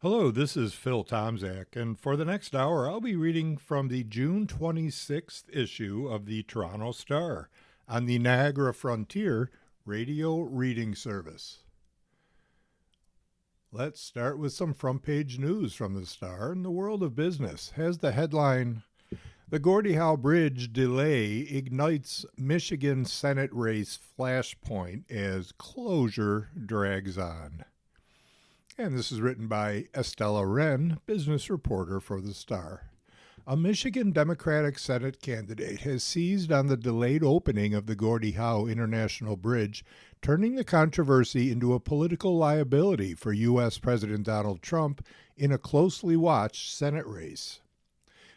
Hello, this is Phil Tomzak, and for the next hour, I'll be reading from the June 26th issue of the Toronto Star on the Niagara Frontier radio reading service. Let's start with some front page news from the Star, and the world of business has the headline The Gordie Howe Bridge delay ignites Michigan Senate race flashpoint as closure drags on. And this is written by Estella Wren, business reporter for the Star. A Michigan Democratic Senate candidate has seized on the delayed opening of the Gordie Howe International Bridge, turning the controversy into a political liability for U.S. President Donald Trump in a closely watched Senate race.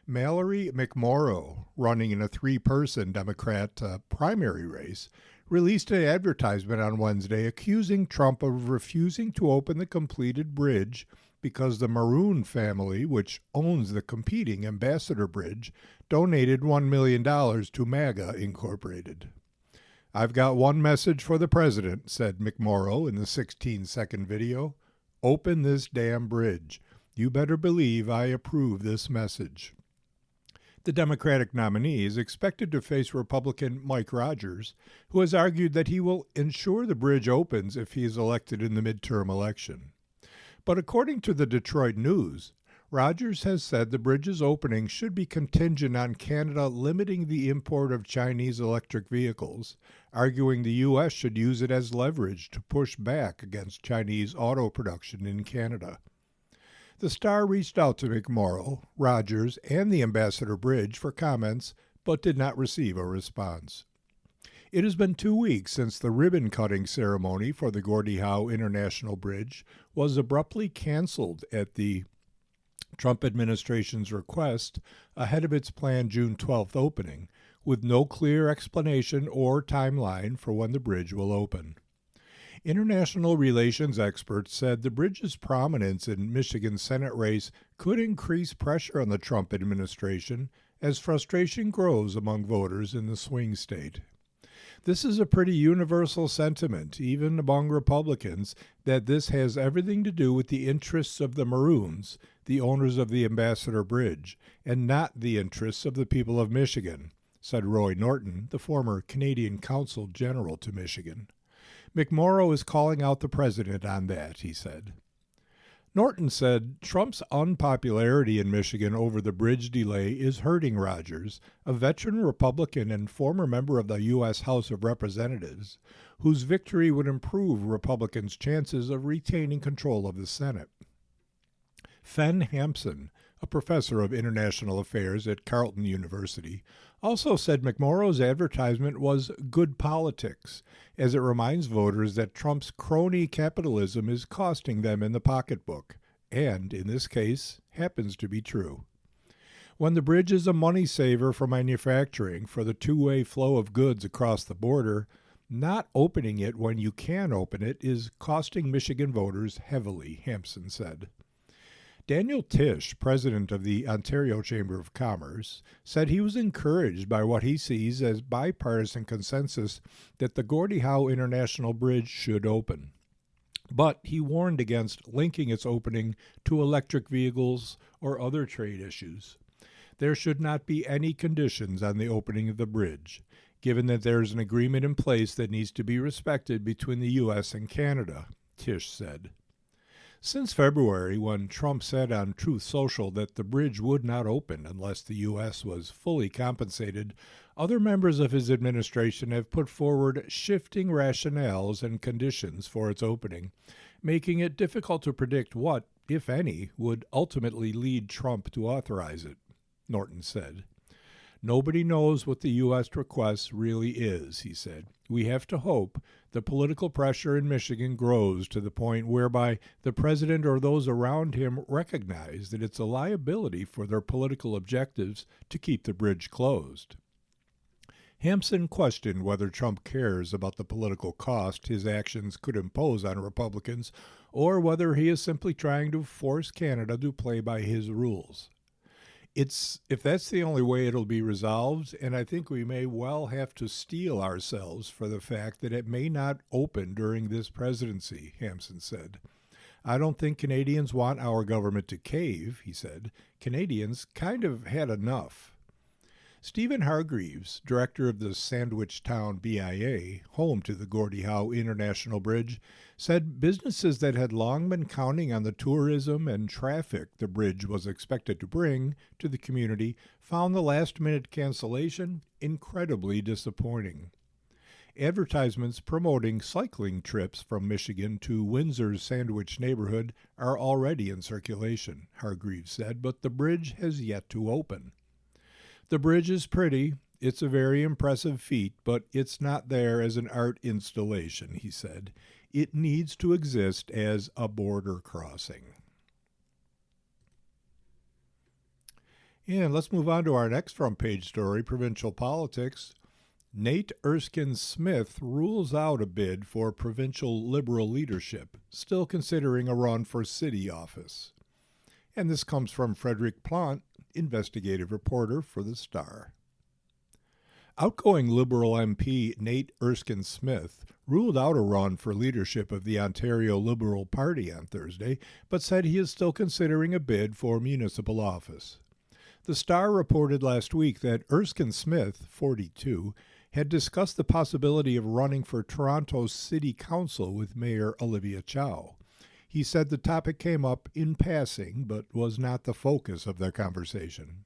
Mallory McMorrow, running in a three-person Democrat primary race, released an advertisement on Wednesday accusing Trump of refusing to open the completed bridge because the Maroon family, which owns the competing Ambassador Bridge, donated $1 million to MAGA Incorporated. I've got one message for the president, said McMorrow in the 16-second video. Open this damn bridge. You better believe I approve this message. The Democratic nominee is expected to face Republican Mike Rogers, who has argued that he will ensure the bridge opens if he is elected in the midterm election. But according to the Detroit News, Rogers has said the bridge's opening should be contingent on Canada limiting the import of Chinese electric vehicles, arguing the U.S. should use it as leverage to push back against Chinese auto production in Canada. The Star reached out to McMorrow, Rogers, and the Ambassador Bridge for comments, but did not receive a response. It has been 2 weeks since the ribbon-cutting ceremony for the Gordie Howe International Bridge was abruptly canceled at the Trump administration's request ahead of its planned June 12th opening, with no clear explanation or timeline for when the bridge will open. International relations experts said the bridge's prominence in Michigan's Senate race could increase pressure on the Trump administration as frustration grows among voters in the swing state. This is a pretty universal sentiment, even among Republicans, that this has everything to do with the interests of the Maroons, the owners of the Ambassador Bridge, and not the interests of the people of Michigan, said Roy Norton, the former Canadian Consul General to Michigan. McMorrow is calling out the president on that, he said. Norton said Trump's unpopularity in Michigan over the bridge delay is hurting Rogers, a veteran Republican and former member of the U.S. House of Representatives, whose victory would improve Republicans' chances of retaining control of the Senate. Fen Hampson, a professor of international affairs at Carleton University, also said McMorrow's advertisement was good politics, as it reminds voters that Trump's crony capitalism is costing them in the pocketbook, and, in this case, happens to be true. When the bridge is a money saver for manufacturing for the two-way flow of goods across the border, not opening it when you can open it is costing Michigan voters heavily, Hampson said. Daniel Tisch, president of the Ontario Chamber of Commerce, said he was encouraged by what he sees as bipartisan consensus that the Gordie Howe International Bridge should open. But he warned against linking its opening to electric vehicles or other trade issues. There should not be any conditions on the opening of the bridge, given that there is an agreement in place that needs to be respected between the U.S. and Canada, Tisch said. Since February, when Trump said on Truth Social that the bridge would not open unless the U.S. was fully compensated, other members of his administration have put forward shifting rationales and conditions for its opening, making it difficult to predict what, if any, would ultimately lead Trump to authorize it, Norton said. Nobody knows what the U.S. request really is, he said. We have to hope the political pressure in Michigan grows to the point whereby the president or those around him recognize that it's a liability for their political objectives to keep the bridge closed. Hampson questioned whether Trump cares about the political cost his actions could impose on Republicans or whether he is simply trying to force Canada to play by his rules. If that's the only way it'll be resolved, and I think we may well have to steel ourselves for the fact that it may not open during this presidency, Hampson said. I don't think Canadians want our government to cave, he said. Canadians kind of had enough. Stephen Hargreaves, director of the Sandwich Town BIA, home to the Gordie Howe International Bridge, said businesses that had long been counting on the tourism and traffic the bridge was expected to bring to the community found the last-minute cancellation incredibly disappointing. Advertisements promoting cycling trips from Michigan to Windsor's Sandwich neighborhood are already in circulation, Hargreaves said, but the bridge has yet to open. The bridge is pretty. It's a very impressive feat, but it's not there as an art installation, he said. It needs to exist as a border crossing. And let's move on to our next front page story, provincial politics. Nate Erskine Smith rules out a bid for provincial Liberal leadership, still considering a run for city office. And this comes from Frederick Plante, investigative reporter for The Star. Outgoing Liberal MP Nate Erskine Smith ruled out a run for leadership of the Ontario Liberal Party on Thursday, but said he is still considering a bid for municipal office. The Star reported last week that Erskine Smith, 42, had discussed the possibility of running for Toronto's City Council with Mayor Olivia Chow. He said the topic came up in passing, but was not the focus of their conversation.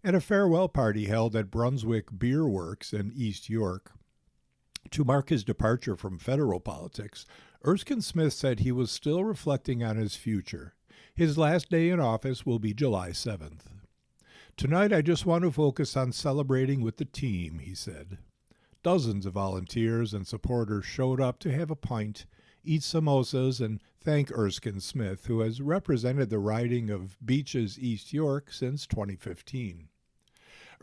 At a farewell party held at Brunswick Beer Works in East York, to mark his departure from federal politics, Erskine Smith said he was still reflecting on his future. His last day in office will be July 7th. Tonight I just want to focus on celebrating with the team, he said. Dozens of volunteers and supporters showed up to have a pint, eat samosas, and thank Erskine Smith, who has represented the riding of Beaches East York since 2015.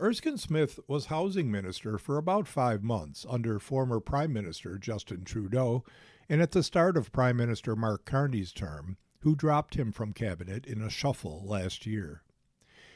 Erskine Smith was housing minister for about 5 months under former Prime Minister Justin Trudeau and at the start of Prime Minister Mark Carney's term, who dropped him from cabinet in a shuffle last year.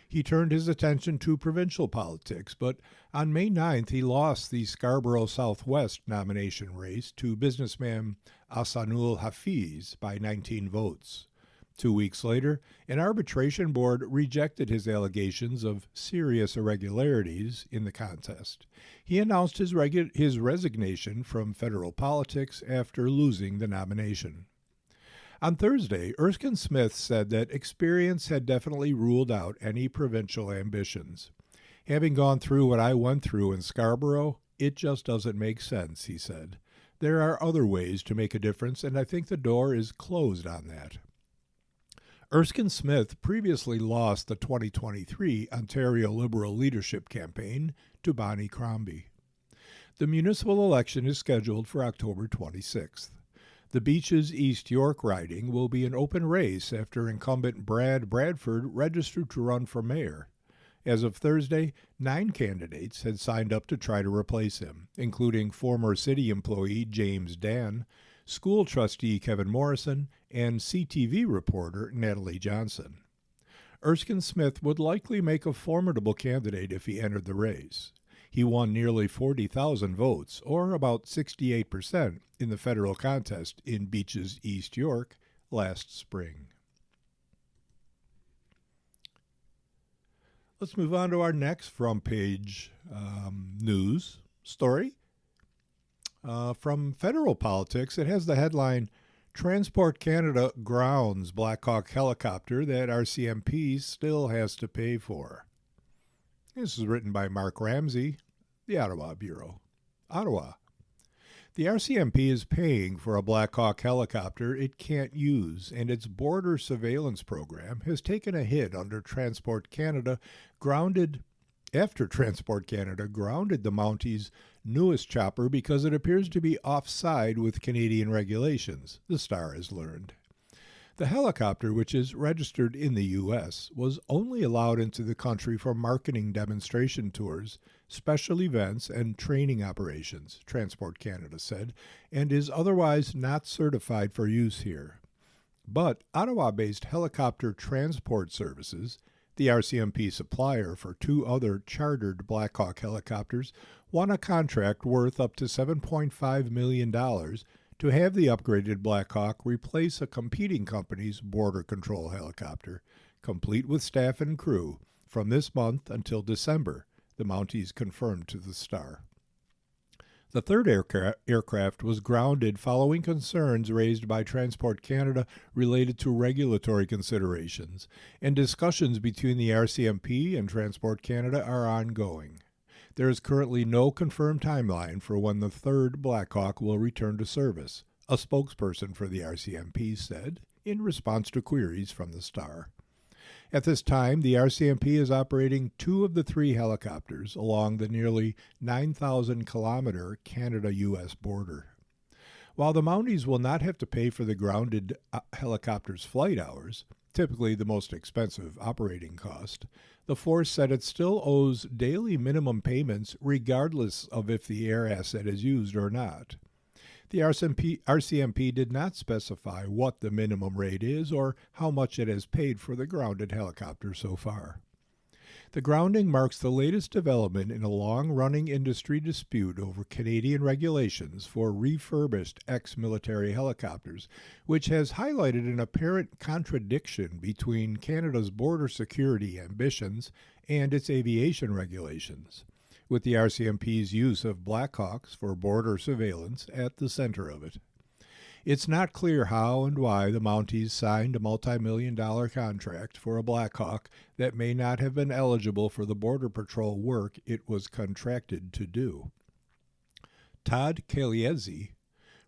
He turned his attention to provincial politics, but on May 9th he lost the Scarborough Southwest nomination race to businessman Ahsanul Hafiz by 19 votes. 2 weeks later, an arbitration board rejected his allegations of serious irregularities in the contest. He announced his resignation from federal politics after losing the nomination. On Thursday, Erskine Smith said that experience had definitely ruled out any provincial ambitions. Having gone through what I went through in Scarborough, it just doesn't make sense, he said. There are other ways to make a difference, and I think the door is closed on that. Erskine Smith previously lost the 2023 Ontario Liberal leadership campaign to Bonnie Crombie. The municipal election is scheduled for October 26th. The Beaches East York riding will be an open race after incumbent Brad Bradford registered to run for mayor. As of Thursday, 9 candidates had signed up to try to replace him, including former city employee James Dan, school trustee Kevin Morrison, and CTV reporter Natalie Johnson. Erskine Smith would likely make a formidable candidate if he entered the race. He won nearly 40,000 votes, or about 68%, in the federal contest in Beaches East York last spring. Let's move on to our next front page news story. From federal politics, it has the headline, Transport Canada grounds Black Hawk helicopter that RCMP still has to pay for. This is written by Mark Ramsey, the Ottawa Bureau. Ottawa. The RCMP is paying for a Black Hawk helicopter it can't use, and its border surveillance program has taken a hit after Transport Canada grounded the Mounties' newest chopper because it appears to be offside with Canadian regulations, the Star has learned. The helicopter, which is registered in the U.S., was only allowed into the country for marketing demonstration tours, special events, and training operations, Transport Canada said, and is otherwise not certified for use here. But Ottawa-based Helicopter Transport Services, the RCMP supplier for 2 other chartered Black Hawk helicopters, won a contract worth up to $7.5 million to have the upgraded Black Hawk replace a competing company's border control helicopter, complete with staff and crew, from this month until December, the Mounties confirmed to the Star. The third aircraft was grounded following concerns raised by Transport Canada related to regulatory considerations, and discussions between the RCMP and Transport Canada are ongoing. There is currently no confirmed timeline for when the third Black Hawk will return to service, a spokesperson for the RCMP said in response to queries from the Star. At this time, the RCMP is operating 2 of the 3 helicopters along the nearly 9,000-kilometer Canada-U.S. border. While the Mounties will not have to pay for the grounded helicopters' flight hours, typically the most expensive operating cost, the force said it still owes daily minimum payments regardless of if the air asset is used or not. The RCMP did not specify what the minimum rate is or how much it has paid for the grounded helicopter so far. The grounding marks the latest development in a long-running industry dispute over Canadian regulations for refurbished ex-military helicopters, which has highlighted an apparent contradiction between Canada's border security ambitions and its aviation regulations, with the RCMP's use of Black Hawks for border surveillance at the center of it. It's not clear how and why the Mounties signed a multi-million-dollar contract for a Black Hawk that may not have been eligible for the Border Patrol work it was contracted to do. Todd Kaliezi,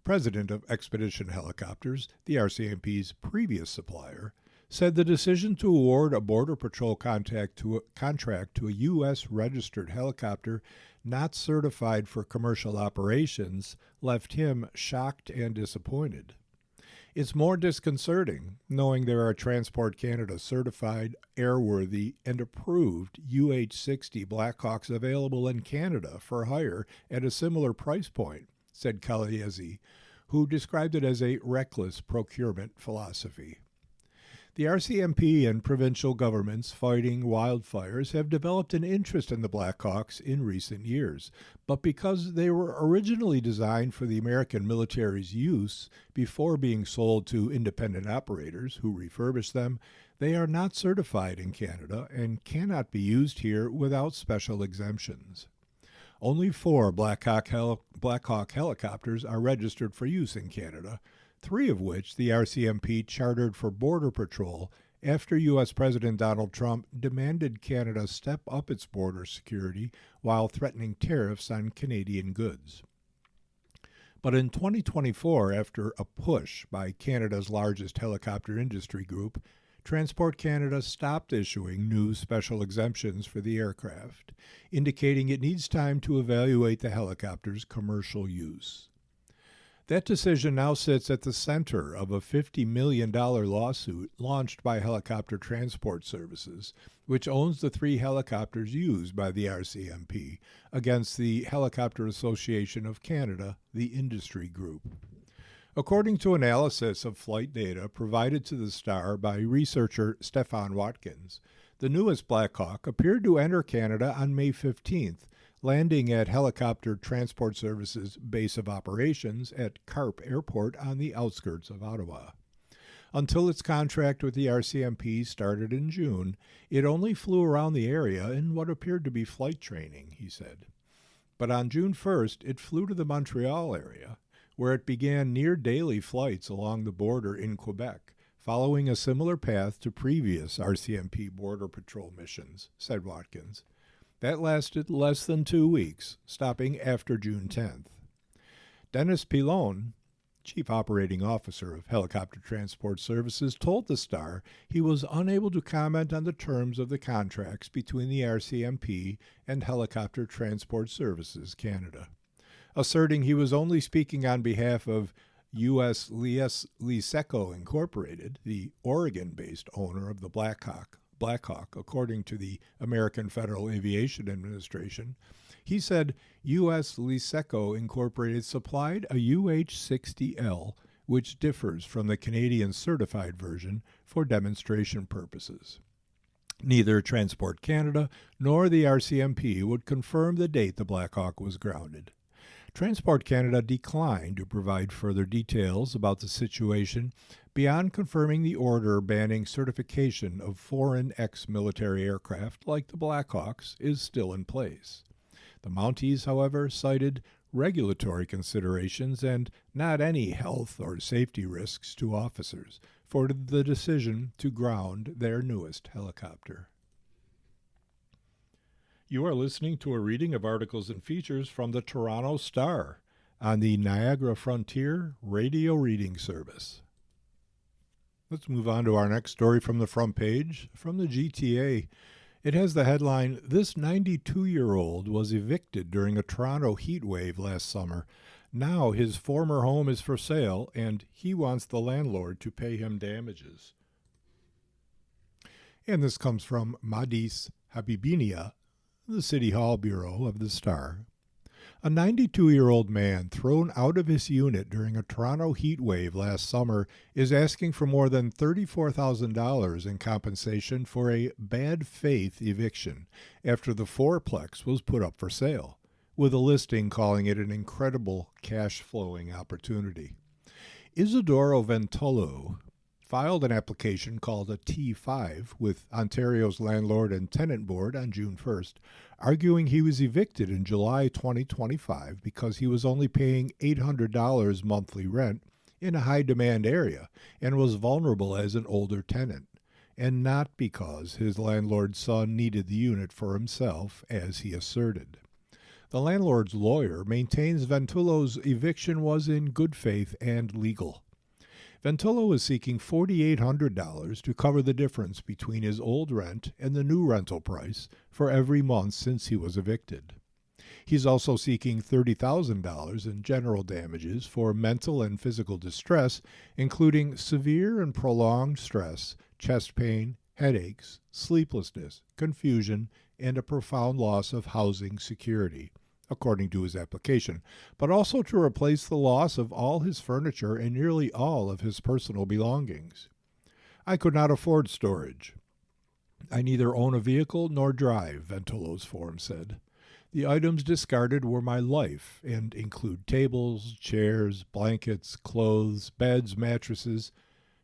president of Expedition Helicopters, the RCMP's previous supplier, said the decision to award a Border Patrol contract to a U.S. registered helicopter not certified for commercial operations left him shocked and disappointed. It's more disconcerting knowing there are Transport Canada certified, airworthy, and approved UH-60 Blackhawks available in Canada for hire at a similar price point, said Kaliezi, who described it as a reckless procurement philosophy. The RCMP and provincial governments fighting wildfires have developed an interest in the Blackhawks in recent years, but because they were originally designed for the American military's use before being sold to independent operators who refurbish them, they are not certified in Canada and cannot be used here without special exemptions. Only 4 Black Hawk helicopters are registered for use in Canada, 3 of which the RCMP chartered for Border Patrol after U.S. President Donald Trump demanded Canada step up its border security while threatening tariffs on Canadian goods. But in 2024, after a push by Canada's largest helicopter industry group, Transport Canada stopped issuing new special exemptions for the aircraft, indicating it needs time to evaluate the helicopter's commercial use. That decision now sits at the center of a $50 million lawsuit launched by Helicopter Transport Services, which owns the 3 helicopters used by the RCMP, against the Helicopter Association of Canada, the industry group. According to analysis of flight data provided to the Star by researcher Stefan Watkins, the newest Black Hawk appeared to enter Canada on May 15th, landing at Helicopter Transport Services' base of operations at Carp Airport on the outskirts of Ottawa. Until its contract with the RCMP started in June, it only flew around the area in what appeared to be flight training, he said. But on June 1st, it flew to the Montreal area, where it began near-daily flights along the border in Quebec, following a similar path to previous RCMP Border Patrol missions, said Watkins. That lasted less than 2 weeks, stopping after June 10th. Dennis Pilon, Chief Operating Officer of Helicopter Transport Services, told the Star he was unable to comment on the terms of the contracts between the RCMP and Helicopter Transport Services Canada, asserting he was only speaking on behalf of U.S. Liseco Incorporated, the Oregon-based owner of the Black Hawk, according to the American Federal Aviation Administration. He said U.S. Liseco Incorporated supplied a UH-60L, which differs from the Canadian certified version, for demonstration purposes. Neither Transport Canada nor the RCMP would confirm the date the Black Hawk was grounded. Transport Canada declined to provide further details about the situation beyond confirming the order banning certification of foreign ex-military aircraft like the Blackhawks is still in place. The Mounties, however, cited regulatory considerations and not any health or safety risks to officers for the decision to ground their newest helicopter. You are listening to a reading of articles and features from the Toronto Star on the Niagara Frontier Radio Reading Service. Let's move on to our next story from the front page, from the GTA. It has the headline, "This 92-year-old was evicted during a Toronto heat wave last summer. Now his former home is for sale, and he wants the landlord to pay him damages." And this comes from Madis Habibinia, the City Hall Bureau of the Star. A 92-year-old man thrown out of his unit during a Toronto heat wave last summer is asking for more than $34,000 in compensation for a bad faith eviction after the fourplex was put up for sale, with a listing calling it an incredible cash-flowing opportunity. Isidoro Ventolo filed an application called a T5 with Ontario's Landlord and Tenant Board on June 1st, arguing he was evicted in July 2025 because he was only paying $800 monthly rent in a high-demand area and was vulnerable as an older tenant, and not because his landlord's son needed the unit for himself, as he asserted. The landlord's lawyer maintains Ventolo's eviction was in good faith and legal. Ventolo is seeking $4,800 to cover the difference between his old rent and the new rental price for every month since he was evicted. He's also seeking $30,000 in general damages for mental and physical distress, including severe and prolonged stress, chest pain, headaches, sleeplessness, confusion, and a profound loss of housing security, according to his application, but also to replace the loss of all his furniture and nearly all of his personal belongings. "I could not afford storage. I neither own a vehicle nor drive," Ventolo's form said. "The items discarded were my life and include tables, chairs, blankets, clothes, beds, mattresses.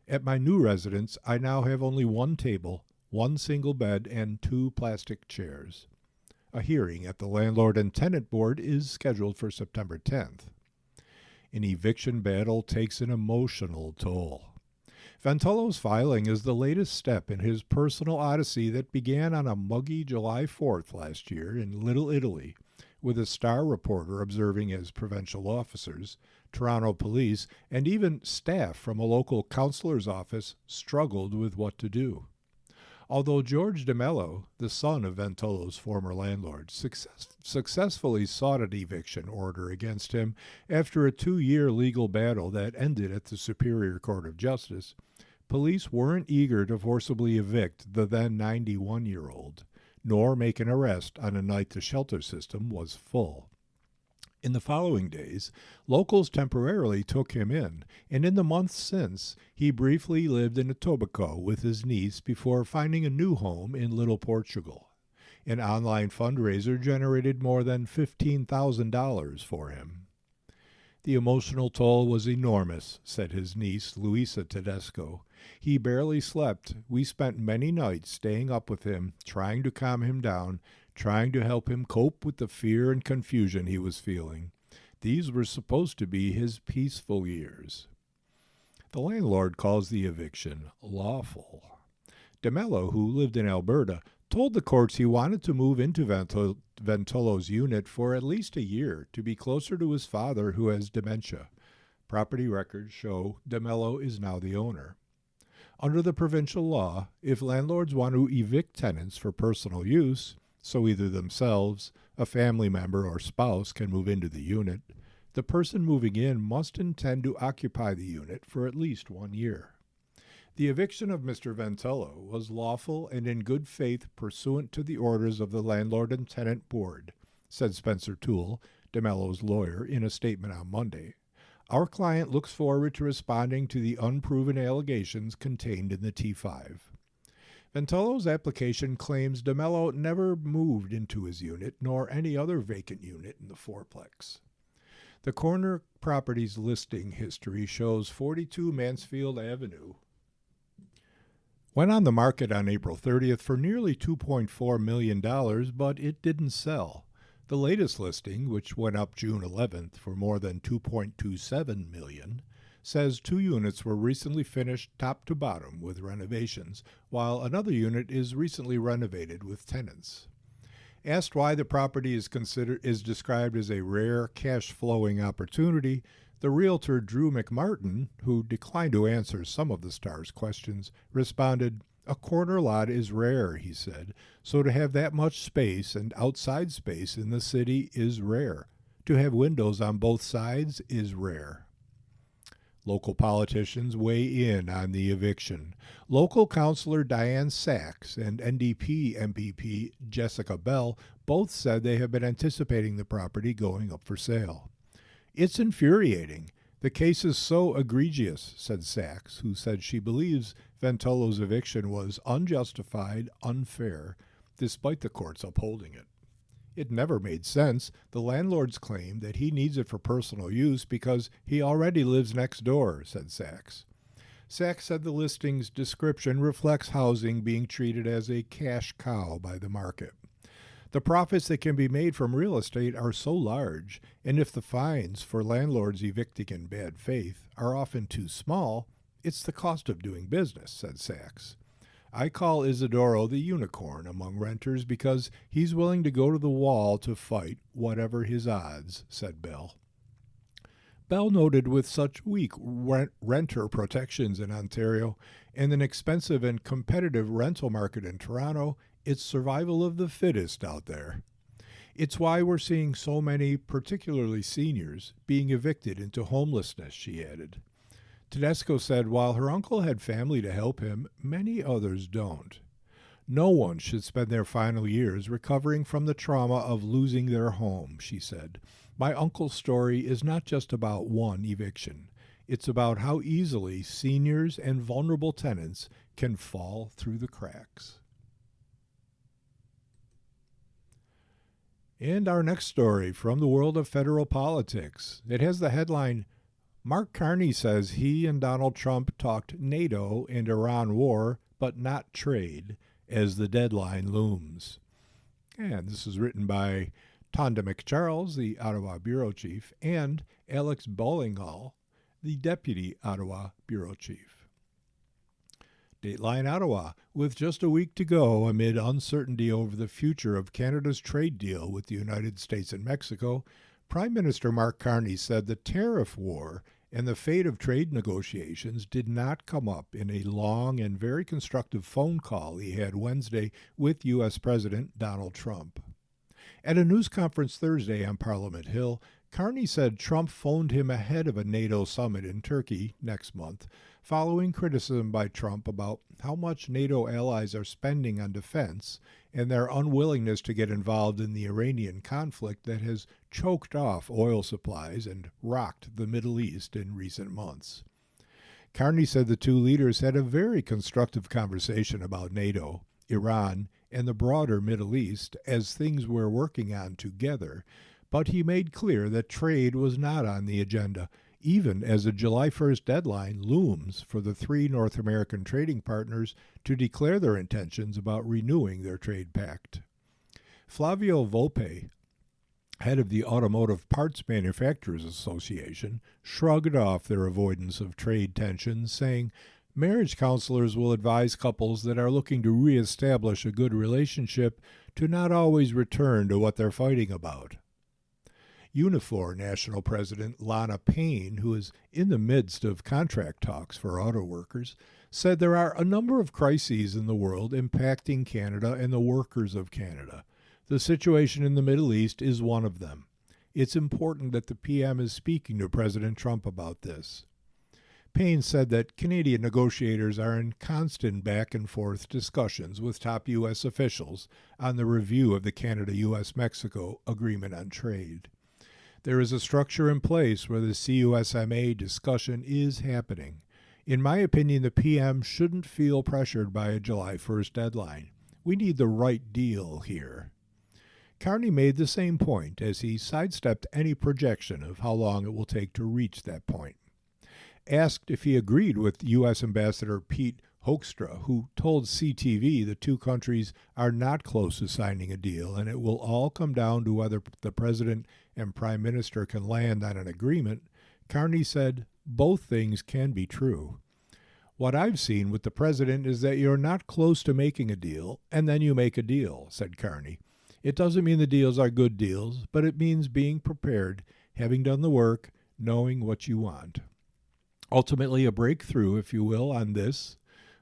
At my new residence, I now have only one table, one single bed, and 2 plastic chairs." A hearing at the Landlord and Tenant Board is scheduled for September 10th. An eviction battle takes an emotional toll. Ventolo's filing is the latest step in his personal odyssey that began on a muggy July 4th last year in Little Italy, with a Star reporter observing as provincial officers, Toronto police, and even staff from a local councillor's office struggled with what to do. Although George DeMello, the son of Ventolo's former landlord, successfully sought an eviction order against him after a 2-year legal battle that ended at the Superior Court of Justice, police weren't eager to forcibly evict the then 91-year-old, nor make an arrest on a night the shelter system was full. In the following days, locals temporarily took him in, and in the months since, he briefly lived in Etobicoke with his niece before finding a new home in Little Portugal. An online fundraiser generated more than $15,000 for him. "The emotional toll was enormous," said his niece, Luisa Tedesco. "He barely slept. We spent many nights staying up with him, trying to calm him down, trying to help him cope with the fear and confusion he was feeling. These were supposed to be his peaceful years." The landlord calls the eviction lawful. DeMello, who lived in Alberta, told the courts he wanted to move into Ventolo's unit for at least a year to be closer to his father, who has dementia. Property records show DeMello is now the owner. Under the provincial law, if landlords want to evict tenants for personal use, so either themselves, a family member, or spouse can move into the unit, the person moving in must intend to occupy the unit for at least 1 year. The eviction of Mr. Ventolo was lawful and in good faith pursuant to the orders of the Landlord and Tenant Board, said Spencer Toole, DeMello's lawyer, in a statement on Monday. "Our client looks forward to responding to the unproven allegations contained in the T5. Ventolo's application claims DeMello never moved into his unit nor any other vacant unit in the fourplex. The corner property's listing history shows 42 Mansfield Avenue went on the market on April 30th for nearly $2.4 million, but it didn't sell. The latest listing, which went up June 11th for more than $2.27 million, says 2 units were recently finished top to bottom with renovations, while another unit is recently renovated with tenants. Asked why the property is described as a rare cash-flowing opportunity, the realtor Drew McMartin, who declined to answer some of the Star's questions, responded, "A corner lot is rare," he said, "so to have that much space and outside space in the city is rare. To have windows on both sides is rare." Local politicians weigh in on the eviction. Local councilor Diane Sachs and NDP MPP Jessica Bell both said they have been anticipating the property going up for sale. "It's infuriating. The case is so egregious," said Sachs, who said she believes Ventolo's eviction was unjustified, unfair, despite the courts upholding it. "It never made sense. The landlord's claim that he needs it for personal use because he already lives next door," said Sachs. Sachs said the listing's description reflects housing being treated as a cash cow by the market. The profits that can be made from real estate are so large, and if the fines for landlords evicting in bad faith are often too small, it's the cost of doing business, said Sachs. "I call Isidoro the unicorn among renters because he's willing to go to the wall to fight, whatever his odds," said Bell. Bell noted with such weak renter protections in Ontario and an expensive and competitive rental market in Toronto, it's survival of the fittest out there. "It's why we're seeing so many, particularly seniors, being evicted into homelessness," she added. Tedesco said while her uncle had family to help him, many others don't. "No one should spend their final years recovering from the trauma of losing their home," she said. "My uncle's story is not just about one eviction. It's about how easily seniors and vulnerable tenants can fall through the cracks." And our next story from the world of federal politics. It has the headline, "Mark Carney says he and Donald Trump talked NATO and Iran war, but not trade, as the deadline looms." And this is written by Tonda McCharles, the Ottawa bureau chief, and Alex Ballingall, the deputy Ottawa bureau chief. Dateline Ottawa. With just a week to go amid uncertainty over the future of Canada's trade deal with the United States and Mexico, Prime Minister Mark Carney said the tariff war and the fate of trade negotiations did not come up in a long and very constructive phone call he had Wednesday with U.S. President Donald Trump. At a news conference Thursday on Parliament Hill, Carney said Trump phoned him ahead of a NATO summit in Turkey next month, following criticism by Trump about how much NATO allies are spending on defense and their unwillingness to get involved in the Iranian conflict that has choked off oil supplies and rocked the Middle East in recent months. Carney said the two leaders had a very constructive conversation about NATO, Iran, and the broader Middle East as things we're working on together, but he made clear that trade was not on the agenda, even as a July 1st deadline looms for the three North American trading partners to declare their intentions about renewing their trade pact. Flavio Volpe, head of the Automotive Parts Manufacturers Association, shrugged off their avoidance of trade tensions, saying, "Marriage counselors will advise couples that are looking to reestablish a good relationship to not always return to what they're fighting about." Unifor National President Lana Payne, who is in the midst of contract talks for auto workers, said there are a number of crises in the world impacting Canada and the workers of Canada. The situation in the Middle East is one of them. It's important that the PM is speaking to President Trump about this. Payne said that Canadian negotiators are in constant back-and-forth discussions with top U.S. officials on the review of the Canada-U.S.-Mexico Agreement on Trade. There is a structure in place where the CUSMA discussion is happening. In my opinion, the PM shouldn't feel pressured by a July 1st deadline. We need the right deal here. Carney made the same point as he sidestepped any projection of how long it will take to reach that point. Asked if he agreed with U.S. Ambassador Pete Hoekstra, who told CTV the two countries are not close to signing a deal and it will all come down to whether the president and prime minister can land on an agreement, Carney said both things can be true. What I've seen with the president is that you're not close to making a deal, and then you make a deal, said Carney. It doesn't mean the deals are good deals, but it means being prepared, having done the work, knowing what you want. Ultimately, a breakthrough, if you will, on this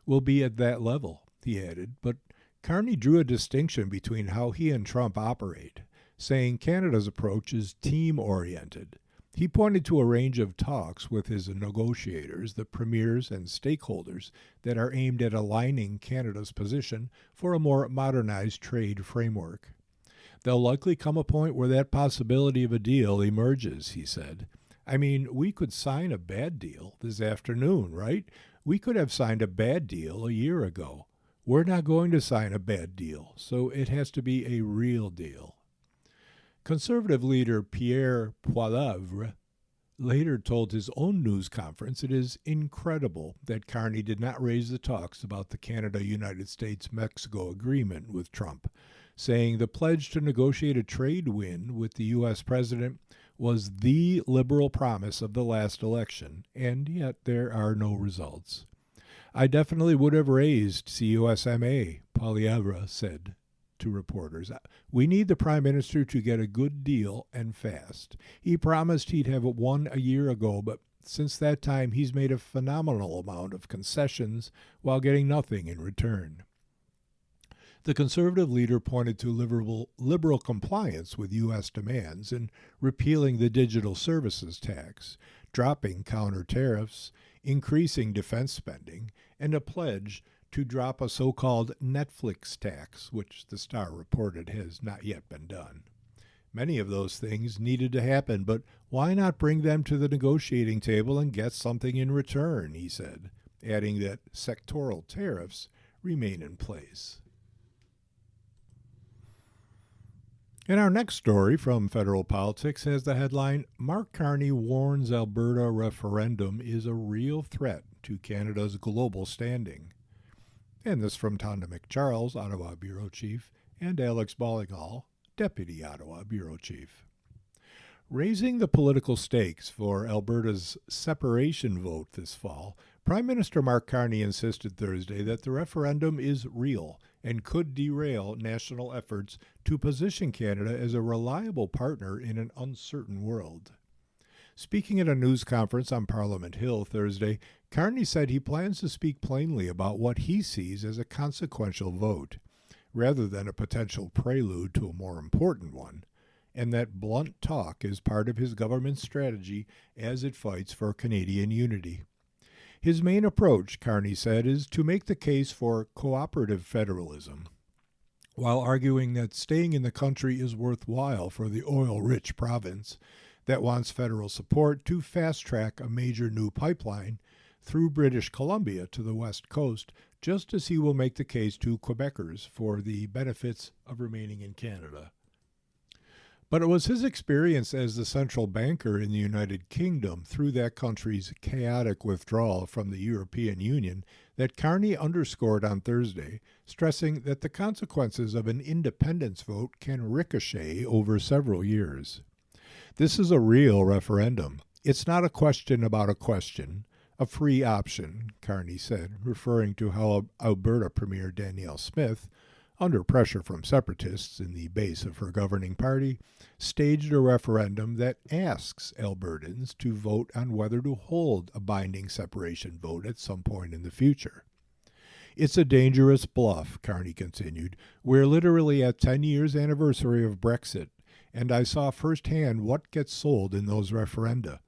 will be at that level, he added. But Carney drew a distinction between how he and Trump operate, saying Canada's approach is team-oriented. He pointed to a range of talks with his negotiators, the premiers and stakeholders, that are aimed at aligning Canada's position for a more modernized trade framework. There'll likely come a point where that possibility of a deal emerges, he said. I mean, we could sign a bad deal this afternoon, right? We could have signed a bad deal a year ago. We're not going to sign a bad deal, so it has to be a real deal. Conservative leader Pierre Poilievre later told his own news conference it is incredible that Carney did not raise the talks about the Canada-United States-Mexico agreement with Trump, saying the pledge to negotiate a trade win with the U.S. president was the liberal promise of the last election, and yet there are no results. I definitely would have raised CUSMA, Poilievre said to reporters. We need the prime minister to get a good deal and fast. He promised he'd have one a year ago, but since that time he's made a phenomenal amount of concessions while getting nothing in return. The conservative leader pointed to liberal compliance with U.S. demands in repealing the digital services tax, dropping counter tariffs, increasing defense spending, and a pledge to drop a so-called Netflix tax, which the Star reported has not yet been done. Many of those things needed to happen, but why not bring them to the negotiating table and get something in return, he said, adding that sectoral tariffs remain in place. And our next story from federal politics has the headline, Mark Carney warns Alberta referendum is a real threat to Canada's global standing. And this from Tonda McCharles, Ottawa Bureau Chief, and Alex Ballingall, Deputy Ottawa Bureau Chief. Raising the political stakes for Alberta's separation vote this fall, Prime Minister Mark Carney insisted Thursday that the referendum is real and could derail national efforts to position Canada as a reliable partner in an uncertain world. Speaking at a news conference on Parliament Hill Thursday, Carney said he plans to speak plainly about what he sees as a consequential vote, rather than a potential prelude to a more important one, and that blunt talk is part of his government's strategy as it fights for Canadian unity. His main approach, Carney said, is to make the case for cooperative federalism, while arguing that staying in the country is worthwhile for the oil-rich province that wants federal support to fast-track a major new pipeline through British Columbia to the west coast, just as he will make the case to Quebecers for the benefits of remaining in Canada. But it was his experience as the central banker in the United Kingdom through that country's chaotic withdrawal from the European Union that Carney underscored on Thursday, stressing that the consequences of an independence vote can ricochet over several years. This is a real referendum. It's not a question about a question, a free option, Carney said, referring to how Alberta Premier Danielle Smith, under pressure from separatists in the base of her governing party, staged a referendum that asks Albertans to vote on whether to hold a binding separation vote at some point in the future. It's a dangerous bluff, Carney continued. We're literally at 10 years anniversary of Brexit, and I saw firsthand what gets sold in those referenda.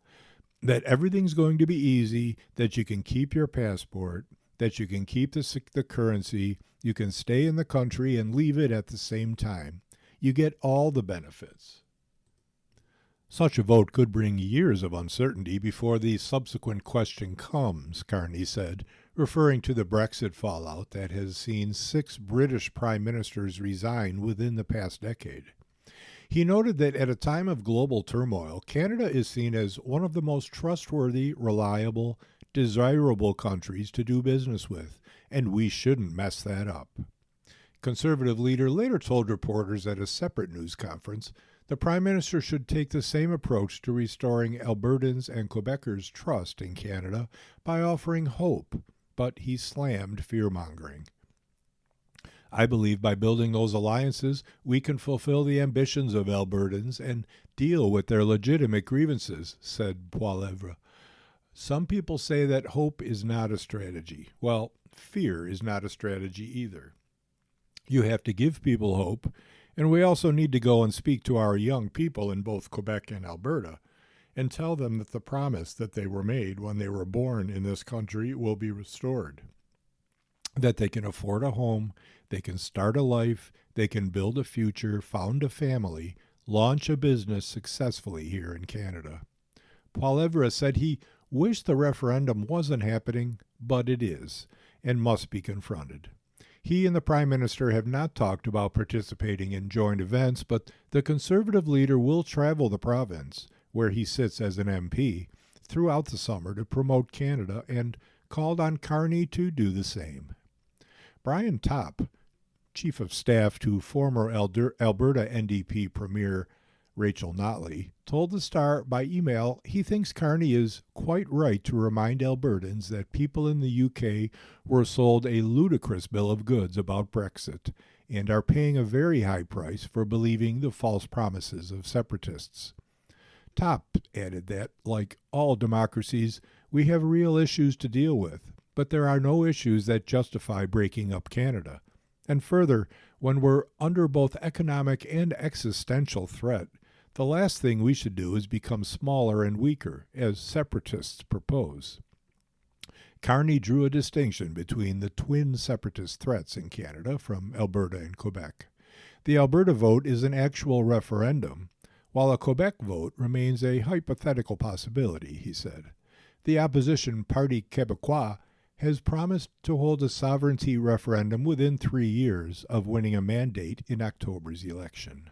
That everything's going to be easy, that you can keep your passport, that you can keep the currency, you can stay in the country and leave it at the same time. You get all the benefits. Such a vote could bring years of uncertainty before the subsequent question comes, Carney said, referring to the Brexit fallout that has seen 6 British prime ministers resign within the past decade. He noted that at a time of global turmoil, Canada is seen as one of the most trustworthy, reliable, desirable countries to do business with, and we shouldn't mess that up. Conservative leader later told reporters at a separate news conference the Prime Minister should take the same approach to restoring Albertans and Quebecers' trust in Canada by offering hope, but he slammed fear-mongering. I believe by building those alliances, we can fulfill the ambitions of Albertans and deal with their legitimate grievances, said Poilievre. Some people say that hope is not a strategy. Well, fear is not a strategy either. You have to give people hope, and we also need to go and speak to our young people in both Quebec and Alberta and tell them that the promise that they were made when they were born in this country will be restored, that they can afford a home, they can start a life, they can build a future, found a family, launch a business successfully here in Canada. Poilievre said he wished the referendum wasn't happening, but it is, and must be confronted. He and the Prime Minister have not talked about participating in joint events, but the Conservative leader will travel the province, where he sits as an MP, throughout the summer to promote Canada and called on Carney to do the same. Brian Topp, Chief of Staff to former Alberta NDP Premier Rachel Notley, told the Star by email he thinks Carney is quite right to remind Albertans that people in the UK were sold a ludicrous bill of goods about Brexit and are paying a very high price for believing the false promises of separatists. Topp added that, like all democracies, we have real issues to deal with, but there are no issues that justify breaking up Canada. And further, when we're under both economic and existential threat, the last thing we should do is become smaller and weaker, as separatists propose. Carney drew a distinction between the twin separatist threats in Canada from Alberta and Quebec. The Alberta vote is an actual referendum, while a Quebec vote remains a hypothetical possibility, he said. The opposition Parti Québécois has promised to hold a sovereignty referendum within 3 years of winning a mandate in October's election.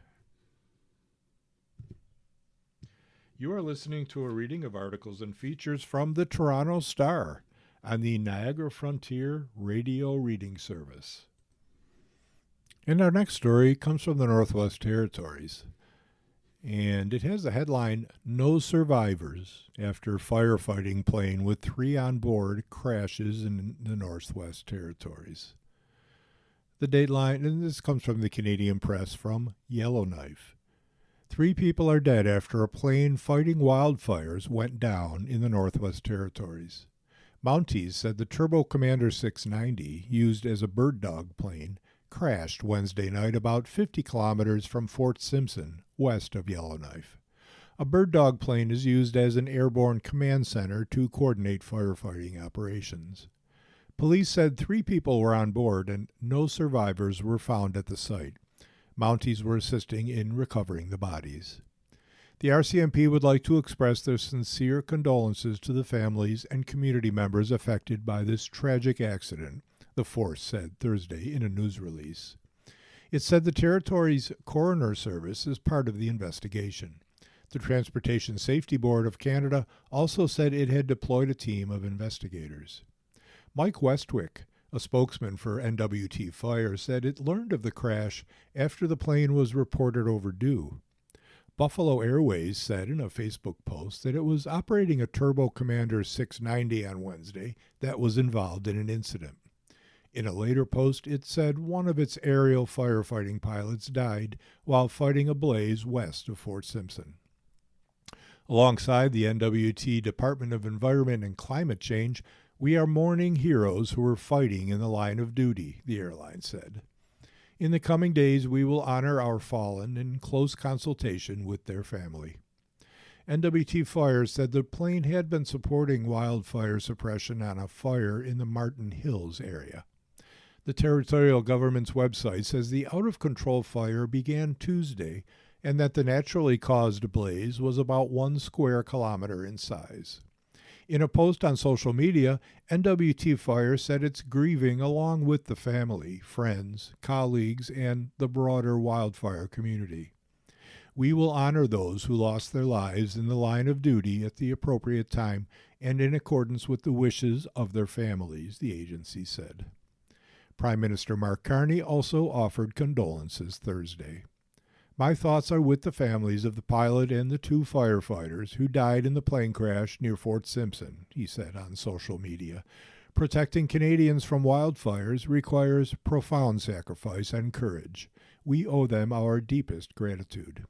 You are listening to a reading of articles and features from the Toronto Star on the Niagara Frontier Radio Reading Service. And our next story comes from the Northwest Territories. And it has the headline, "No Survivors After Firefighting Plane with 3 on Board Crashes in the Northwest Territories." The dateline, and this comes from the Canadian Press from Yellowknife. 3 people are dead after a plane fighting wildfires went down in the Northwest Territories. Mounties said the Turbo Commander 690, used as a bird dog plane, crashed Wednesday night about 50 kilometers from Fort Simpson, west of Yellowknife. A bird dog plane is used as an airborne command center to coordinate firefighting operations. Police said 3 people were on board and no survivors were found at the site. Mounties were assisting in recovering the bodies. The RCMP would like to express their sincere condolences to the families and community members affected by this tragic accident, the force said Thursday in a news release. It said the Territory's coroner service is part of the investigation. The Transportation Safety Board of Canada also said it had deployed a team of investigators. Mike Westwick, a spokesman for NWT Fire, said it learned of the crash after the plane was reported overdue. Buffalo Airways said in a Facebook post that it was operating a Turbo Commander 690 on Wednesday that was involved in an incident. In a later post, it said one of its aerial firefighting pilots died while fighting a blaze west of Fort Simpson. Alongside the NWT Department of Environment and Climate Change, we are mourning heroes who are fighting in the line of duty, the airline said. In the coming days, we will honor our fallen in close consultation with their family. NWT Fire said the plane had been supporting wildfire suppression on a fire in the Martin Hills area. The territorial government's website says the out-of-control fire began Tuesday and that the naturally caused blaze was about 1 square kilometer in size. In a post on social media, NWT Fire said it's grieving along with the family, friends, colleagues, and the broader wildfire community. We will honor those who lost their lives in the line of duty at the appropriate time and in accordance with the wishes of their families, the agency said. Prime Minister Mark Carney also offered condolences Thursday. My thoughts are with the families of the pilot and the 2 firefighters who died in the plane crash near Fort Simpson, he said on social media. Protecting Canadians from wildfires requires profound sacrifice and courage. We owe them our deepest gratitude.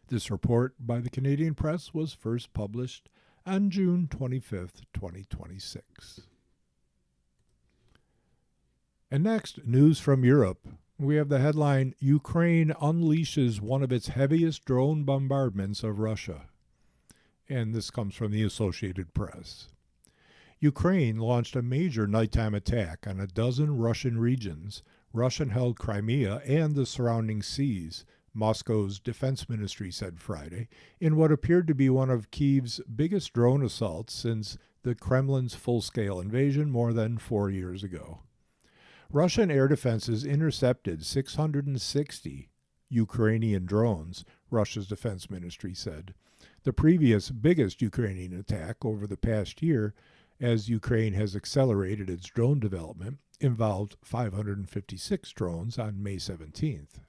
This report by the Canadian Press was first published on June 25, 2026. And next, news from Europe. We have the headline, Ukraine unleashes one of its heaviest drone bombardments of Russia. And this comes from the Associated Press. Ukraine launched a major nighttime attack on a dozen Russian regions, Russian-held Crimea and the surrounding seas, Moscow's defense ministry said Friday, in what appeared to be one of Kyiv's biggest drone assaults since the Kremlin's full-scale invasion more than 4 years ago. Russian air defenses intercepted 660 Ukrainian drones, Russia's defense ministry said. The previous biggest Ukrainian attack over the past year, as Ukraine has accelerated its drone development, involved 556 drones on May 17th.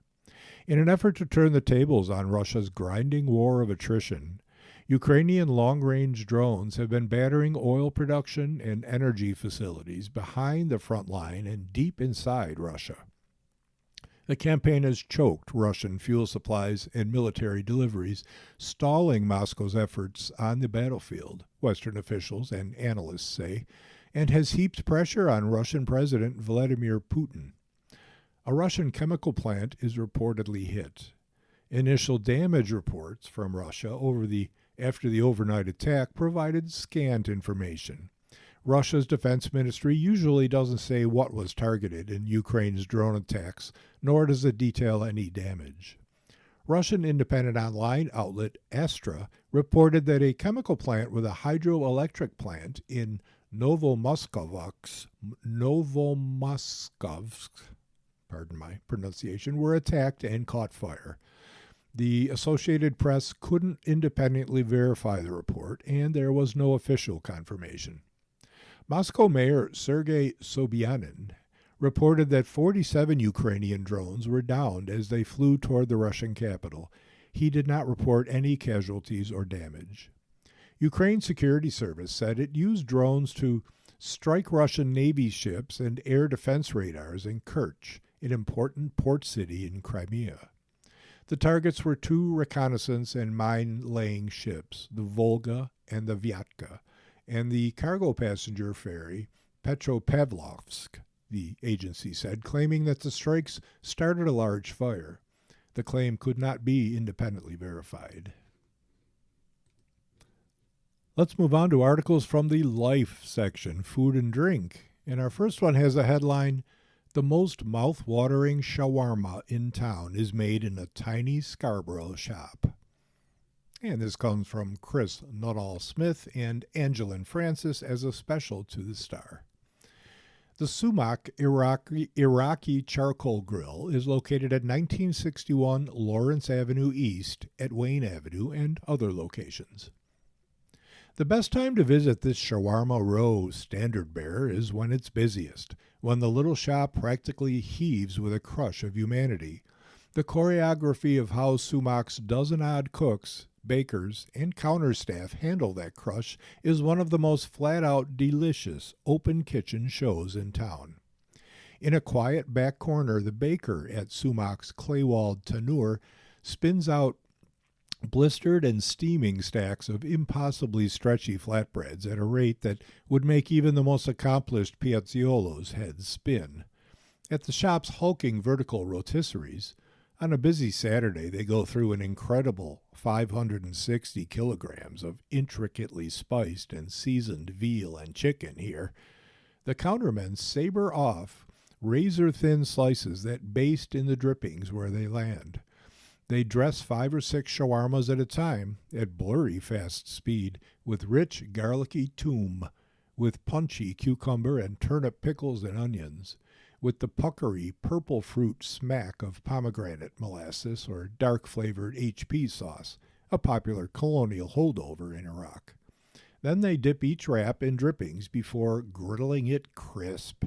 In an effort to turn the tables on Russia's grinding war of attrition, Ukrainian long-range drones have been battering oil production and energy facilities behind the front line and deep inside Russia. The campaign has choked Russian fuel supplies and military deliveries, stalling Moscow's efforts on the battlefield, Western officials and analysts say, and has heaped pressure on Russian President Vladimir Putin. A Russian chemical plant is reportedly hit. Initial damage reports from Russia after the overnight attack provided scant information. Russia's defense ministry usually doesn't say what was targeted in Ukraine's drone attacks, nor does it detail any damage. Russian independent online outlet Astra reported that a chemical plant with a hydroelectric plant in Novomoskovsk, pardon my pronunciation, were attacked and caught fire. The Associated Press couldn't independently verify the report, and there was no official confirmation. Moscow Mayor Sergei Sobyanin reported that 47 Ukrainian drones were downed as they flew toward the Russian capital. He did not report any casualties or damage. Ukraine's security service said it used drones to strike Russian Navy ships and air defense radars in Kerch, an important port city in Crimea. The targets were 2 reconnaissance and mine-laying ships, the Volga and the Vyatka, and the cargo passenger ferry Petropavlovsk, the agency said, claiming that the strikes started a large fire. The claim could not be independently verified. Let's move on to articles from the Life section, food and drink. And our first one has a headline, The most mouth-watering shawarma in town is made in a tiny Scarborough shop. And this comes from Chris Nuttall-Smith and Angelin Francis as a special to the Star. The Sumac Iraqi Charcoal Grill is located at 1961 Lawrence Avenue East at Wayne Avenue and other locations. The best time to visit this Shawarma Row standard bearer is when it's busiest, when the little shop practically heaves with a crush of humanity. The choreography of how Sumac's dozen-odd cooks, bakers, and counter staff handle that crush is one of the most flat-out delicious open kitchen shows in town. In a quiet back corner, the baker at Sumac's clay-walled tannour spins out blistered and steaming stacks of impossibly stretchy flatbreads at a rate that would make even the most accomplished piazzolo's heads spin. At the shop's hulking vertical rotisseries, on a busy Saturday they go through an incredible 560 kilograms of intricately spiced and seasoned veal and chicken here. The countermen saber off razor-thin slices that baste in the drippings where they land. They dress 5 or 6 shawarmas at a time, at blurry fast speed, with rich garlicky toom, with punchy cucumber and turnip pickles and onions, with the puckery purple fruit smack of pomegranate molasses or dark-flavored HP sauce, a popular colonial holdover in Iraq. Then they dip each wrap in drippings before griddling it crisp.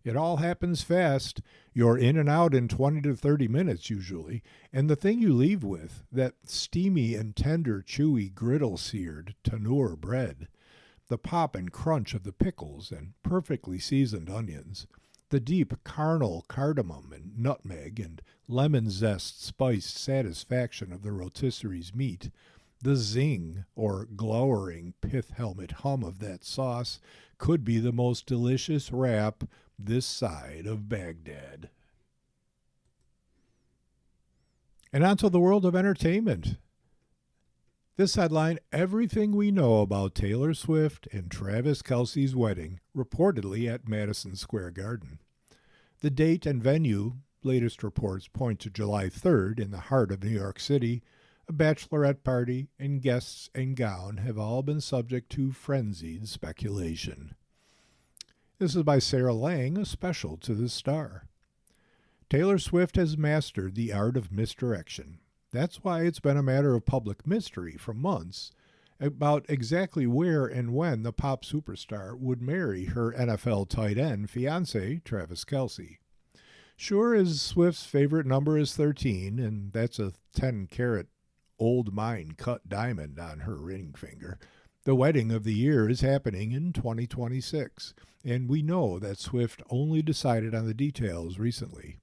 It all happens fast. You're in and out in 20 to 30 minutes usually, and the thing you leave with, that steamy and tender, chewy, griddle-seared tandoor bread, the pop and crunch of the pickles and perfectly seasoned onions, the deep carnal cardamom and nutmeg and lemon zest spiced satisfaction of the rotisserie's meat, the zing or glowering pith helmet hum of that sauce could be the most delicious wrap this side of Baghdad. And on to the world of entertainment. This headline, everything we know about Taylor Swift and Travis Kelce's wedding, reportedly at Madison Square Garden. The date and venue, latest reports point to July 3rd in the heart of New York City. A bachelorette party and guests and gown have all been subject to frenzied speculation. This is by Sarah Lang, a special to the Star. Taylor Swift has mastered the art of misdirection. That's why it's been a matter of public mystery for months about exactly where and when the pop superstar would marry her NFL tight end fiancé, Travis Kelce. Sure as Swift's favorite number is 13, and that's a 10-carat old mine cut diamond on her ring finger, the wedding of the year is happening in 2026, and we know that Swift only decided on the details recently.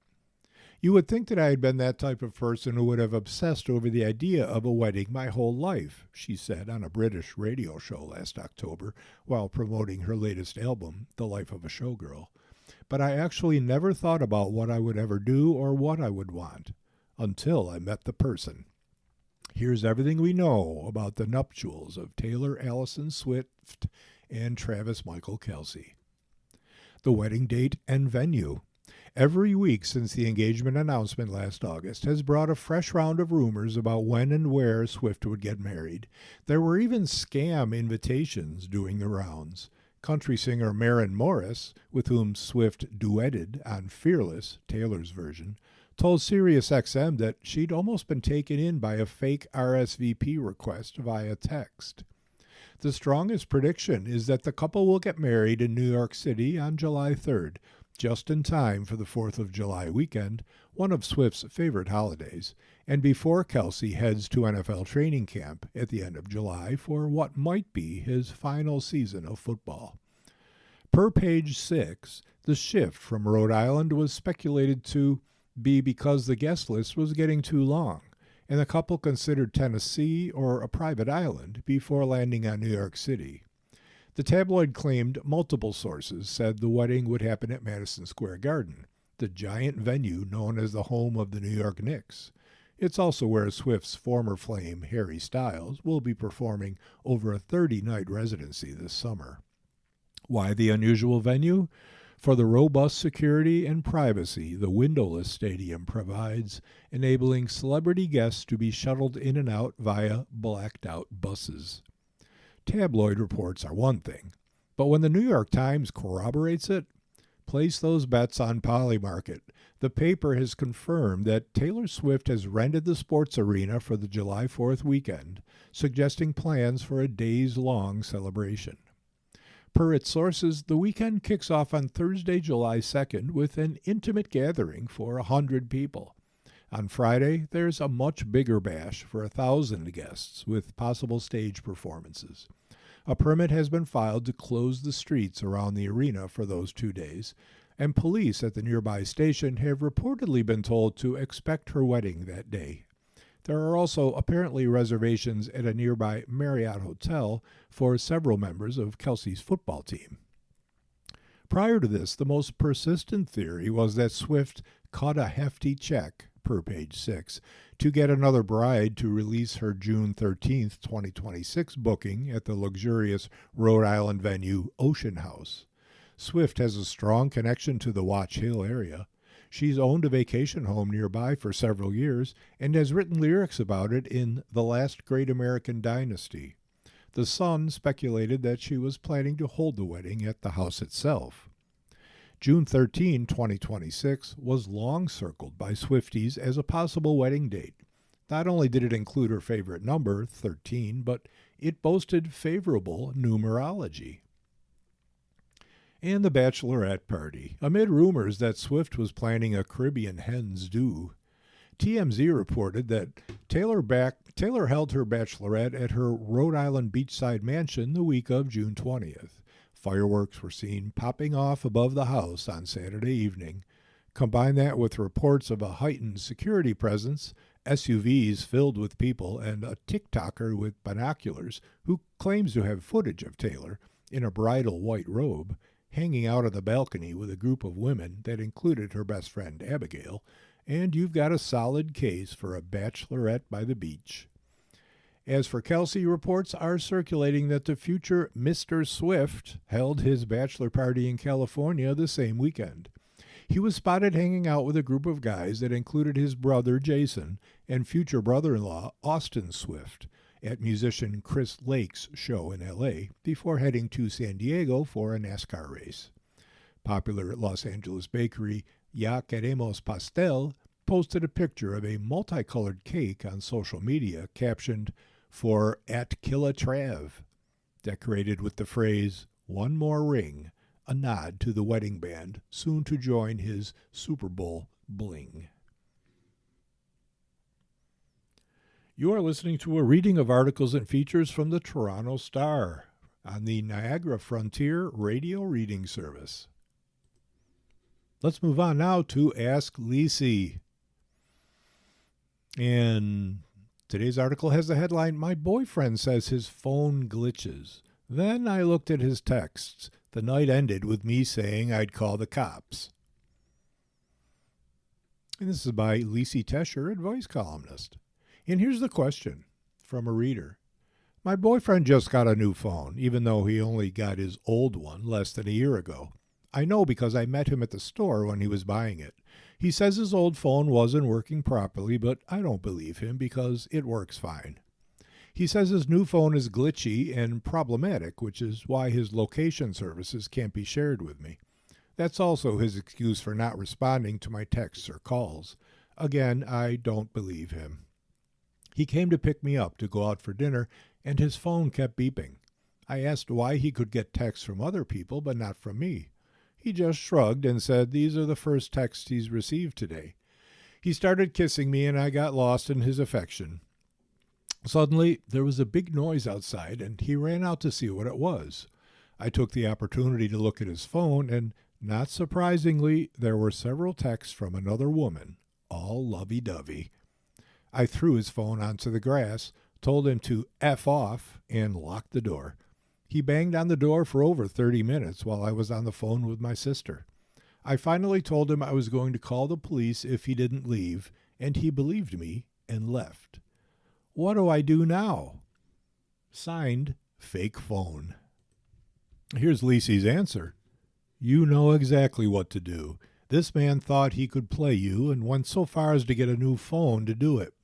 You would think that I had been that type of person who would have obsessed over the idea of a wedding my whole life, she said on a British radio show last October while promoting her latest album, The Life of a Showgirl. But I actually never thought about what I would ever do or what I would want, until I met the person. Here's everything we know about the nuptials of Taylor Allison Swift and Travis Michael Kelce. The wedding date and venue. Every week since the engagement announcement last August has brought a fresh round of rumors about when and where Swift would get married. There were even scam invitations doing the rounds. Country singer Maren Morris, with whom Swift duetted on Fearless, Taylor's version, told SiriusXM that she'd almost been taken in by a fake RSVP request via text. The strongest prediction is that the couple will get married in New York City on July 3rd, just in time for the 4th of July weekend, one of Swift's favorite holidays, and before Kelce heads to NFL training camp at the end of July for what might be his final season of football. Per page 6, the shift from Rhode Island was speculated to be because the guest list was getting too long, and the couple considered Tennessee or a private island before landing on New York City. The tabloid claimed multiple sources said the wedding would happen at Madison Square Garden, the giant venue known as the home of the New York Knicks. It's also where Swift's former flame, Harry Styles, will be performing over a 30-night residency this summer. Why the unusual venue? For the robust security and privacy the windowless stadium provides, enabling celebrity guests to be shuttled in and out via blacked-out buses. Tabloid reports are one thing, but when the New York Times corroborates it, place those bets on Polymarket. The paper has confirmed that Taylor Swift has rented the sports arena for the July 4th weekend, suggesting plans for a days-long celebration. Per its sources, the weekend kicks off on Thursday, July 2nd, with an intimate gathering for 100 people. On Friday, there's a much bigger bash for 1,000 guests, with possible stage performances. A permit has been filed to close the streets around the arena for those 2 days, and police at the nearby station have reportedly been told to expect her wedding that day. There are also apparently reservations at a nearby Marriott hotel for several members of Kelce's football team. Prior to this, the most persistent theory was that Swift cut a hefty check, per page 6, to get another bride to release her June 13, 2026 booking at the luxurious Rhode Island venue Ocean House. Swift has a strong connection to the Watch Hill area. She's owned a vacation home nearby for several years and has written lyrics about it in The Last Great American Dynasty. The Sun speculated that she was planning to hold the wedding at the house itself. June 13, 2026 was long circled by Swifties as a possible wedding date. Not only did it include her favorite number, 13, but it boasted favorable numerology. And the bachelorette party. Amid rumors that Swift was planning a Caribbean hens do, TMZ reported that Taylor held her bachelorette at her Rhode Island beachside mansion the week of June 20th. Fireworks were seen popping off above the house on Saturday evening. Combine that with reports of a heightened security presence, SUVs filled with people, and a TikToker with binoculars who claims to have footage of Taylor in a bridal white robe hanging out on the balcony with a group of women that included her best friend Abigail, and you've got a solid case for a bachelorette by the beach. As for Kelsey, reports are circulating that the future Mr. Swift held his bachelor party in California the same weekend. He was spotted hanging out with a group of guys that included his brother Jason and future brother-in-law Austin Swift at musician Chris Lake's show in L.A. before heading to San Diego for a NASCAR race. Popular Los Angeles bakery Ya Queremos Pastel posted a picture of a multicolored cake on social media captioned for @KillaTrav, decorated with the phrase, "One more ring," a nod to the wedding band soon to join his Super Bowl bling. You are listening to a reading of articles and features from the Toronto Star on the Niagara Frontier Radio Reading Service. Let's move on now to Ask Lisi. And today's article has the headline, "My boyfriend says his phone glitches. Then I looked at his texts. The night ended with me saying I'd call the cops." And this is by Lisi Tesher, advice columnist. And here's the question from a reader. My boyfriend just got a new phone, even though he only got his old one less than a year ago. I know because I met him at the store when he was buying it. He says his old phone wasn't working properly, but I don't believe him because it works fine. He says his new phone is glitchy and problematic, which is why his location services can't be shared with me. That's also his excuse for not responding to my texts or calls. Again, I don't believe him. He came to pick me up to go out for dinner, and his phone kept beeping. I asked why he could get texts from other people, but not from me. He just shrugged and said these are the first texts he's received today. He started kissing me, and I got lost in his affection. Suddenly, there was a big noise outside, and he ran out to see what it was. I took the opportunity to look at his phone, and not surprisingly, there were several texts from another woman, all lovey-dovey. I threw his phone onto the grass, told him to F off, and locked the door. He banged on the door for over 30 minutes while I was on the phone with my sister. I finally told him I was going to call the police if he didn't leave, and he believed me and left. What do I do now? Signed, Fake Phone. Here's Lisi's answer. You know exactly what to do. This man thought he could play you and went so far as to get a new phone to do it.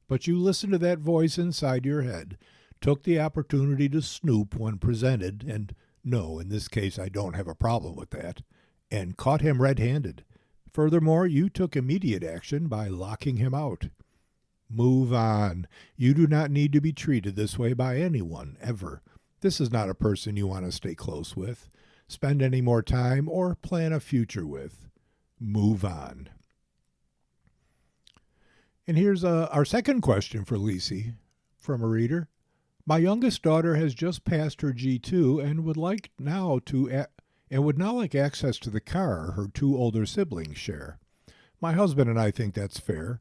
But you listened to that voice inside your head, took the opportunity to snoop when presented, and no, in this case I don't have a problem with that, and caught him red-handed. Furthermore, you took immediate action by locking him out. Move on. You do not need to be treated this way by anyone, ever. This is not a person you want to stay close with, spend any more time, or plan a future with. Move on. And here's our second question for Lisi from a reader. My youngest daughter has just passed her G2 and would now like access to the car her two older siblings share. My husband and I think that's fair.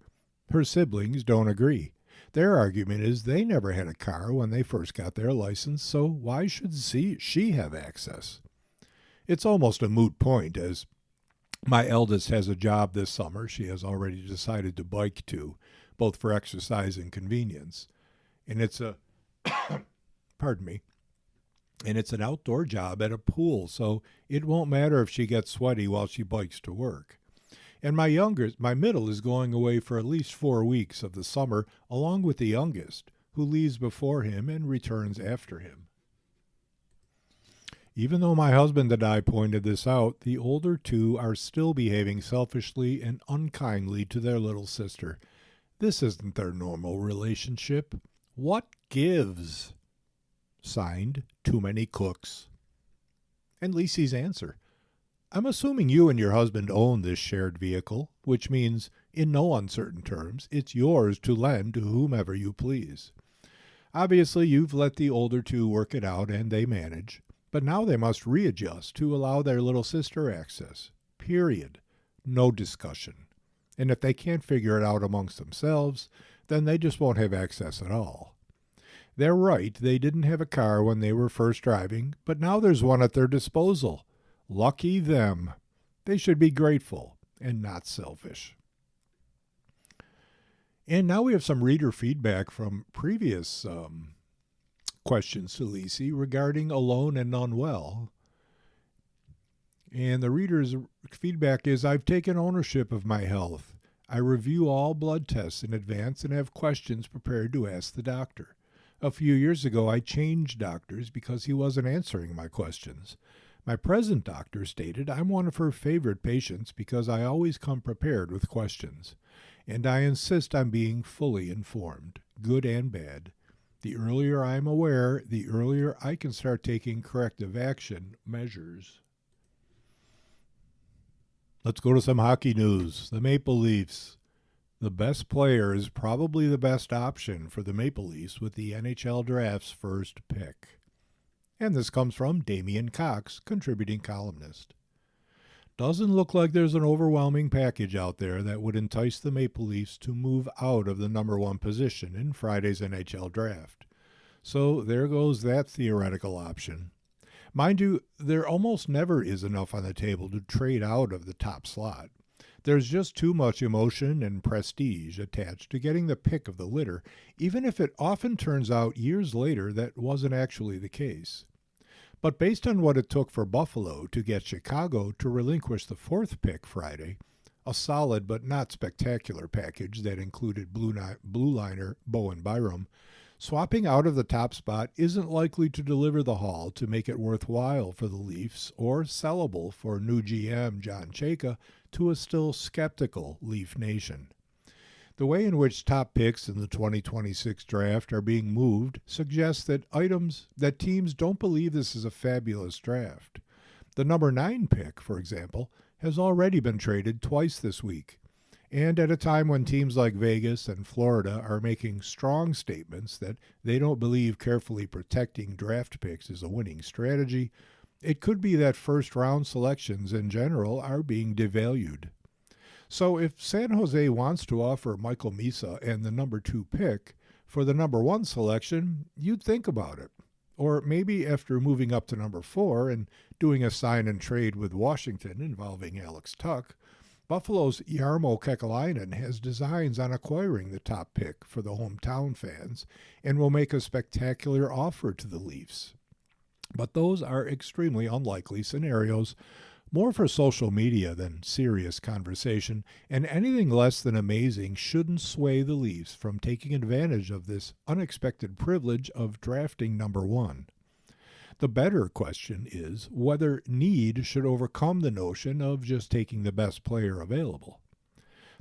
Her siblings don't agree. Their argument is they never had a car when they first got their license, so why should she have access? It's almost a moot point, as my eldest has a job this summer she has already decided to bike to, both for exercise and convenience. And it's and it's an outdoor job at a pool, so it won't matter if she gets sweaty while she bikes to work. And my middle is going away for at least 4 weeks of the summer, along with the youngest, who leaves before him and returns after him. Even though my husband and I pointed this out, the older two are still behaving selfishly and unkindly to their little sister. This isn't their normal relationship. What gives? Signed, Too Many Cooks. And Lisi's answer. I'm assuming you and your husband own this shared vehicle, which means, in no uncertain terms, it's yours to lend to whomever you please. Obviously, you've let the older two work it out and they manage, but now they must readjust to allow their little sister access. Period. No discussion. And if they can't figure it out amongst themselves, then they just won't have access at all. They're right, they didn't have a car when they were first driving, but now there's one at their disposal. Lucky them. They should be grateful and not selfish. And now we have some reader feedback from previous questions to Lisi regarding alone and unwell. And the reader's feedback is, I've taken ownership of my health. I review all blood tests in advance and have questions prepared to ask the doctor. A few years ago, I changed doctors because he wasn't answering my questions. My present doctor stated I'm one of her favorite patients because I always come prepared with questions, and I insist on being fully informed, good and bad. The earlier I'm aware, the earlier I can start taking corrective action measures. Let's go to some hockey news. The Maple Leafs. The best player is probably the best option for the Maple Leafs with the NHL Draft's first pick. And this comes from Damian Cox, contributing columnist. Doesn't look like there's an overwhelming package out there that would entice the Maple Leafs to move out of the number one position in Friday's NHL Draft. So there goes that theoretical option. Mind you, there almost never is enough on the table to trade out of the top slot. There's just too much emotion and prestige attached to getting the pick of the litter, even if it often turns out years later that wasn't actually the case. But based on what it took for Buffalo to get Chicago to relinquish the fourth pick Friday, a solid but not spectacular package that included blue liner Bowen Byram, swapping out of the top spot isn't likely to deliver the haul to make it worthwhile for the Leafs or sellable for new GM John Chayka to a still skeptical Leaf Nation. The way in which top picks in the 2026 draft are being moved suggests that teams don't believe this is a fabulous draft. The number 9 pick, for example, has already been traded twice this week. And at a time when teams like Vegas and Florida are making strong statements that they don't believe carefully protecting draft picks is a winning strategy, it could be that first-round selections in general are being devalued. So if San Jose wants to offer Michael Misa and the number 2 pick for the number 1 selection, you'd think about it. Or maybe after moving up to number 4 and doing a sign and trade with Washington involving Alex Tuch, Buffalo's Jarmo Kekalainen has designs on acquiring the top pick for the hometown fans and will make a spectacular offer to the Leafs. But those are extremely unlikely scenarios, more for social media than serious conversation, and anything less than amazing shouldn't sway the Leafs from taking advantage of this unexpected privilege of drafting number 1. The better question is whether need should overcome the notion of just taking the best player available.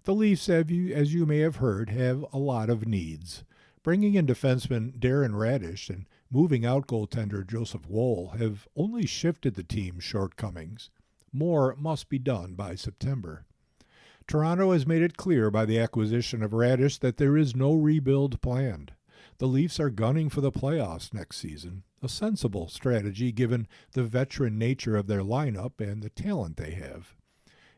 The Leafs, as you may have heard, have a lot of needs. Bringing in defenseman Darren Radish and moving out goaltender Joseph Woll have only shifted the team's shortcomings. More must be done by September. Toronto has made it clear by the acquisition of Radish that there is no rebuild planned. The Leafs are gunning for the playoffs next season, a sensible strategy given the veteran nature of their lineup and the talent they have.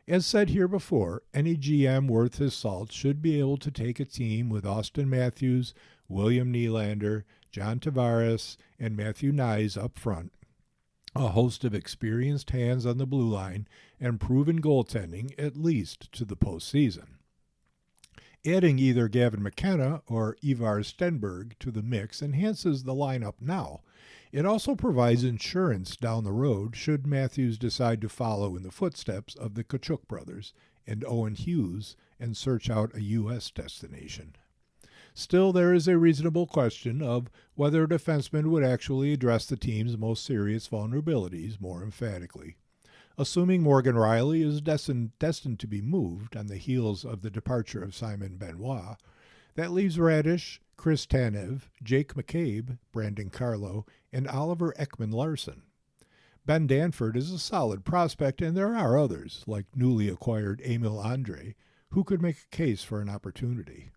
As said here before, any GM worth his salt should be able to take a team with Austin Matthews, William Nylander, John Tavares, and Matthew Knies up front, a host of experienced hands on the blue line, and proven goaltending at least to the postseason. Adding either Gavin McKenna or Ivar Stenberg to the mix enhances the lineup now. It also provides insurance down the road should Matthews decide to follow in the footsteps of the Tkachuk brothers and Owen Hughes and search out a U.S. destination. Still, there is a reasonable question of whether a defenseman would actually address the team's most serious vulnerabilities more emphatically. Assuming Morgan Rielly is destined to be moved on the heels of the departure of Simon Benoit, that leaves Radish, Chris Tanev, Jake McCabe, Brandon Carlo, and Oliver Ekman-Larsson. Ben Danford is a solid prospect, and there are others, like newly acquired Emil Andre, who could make a case for an opportunity.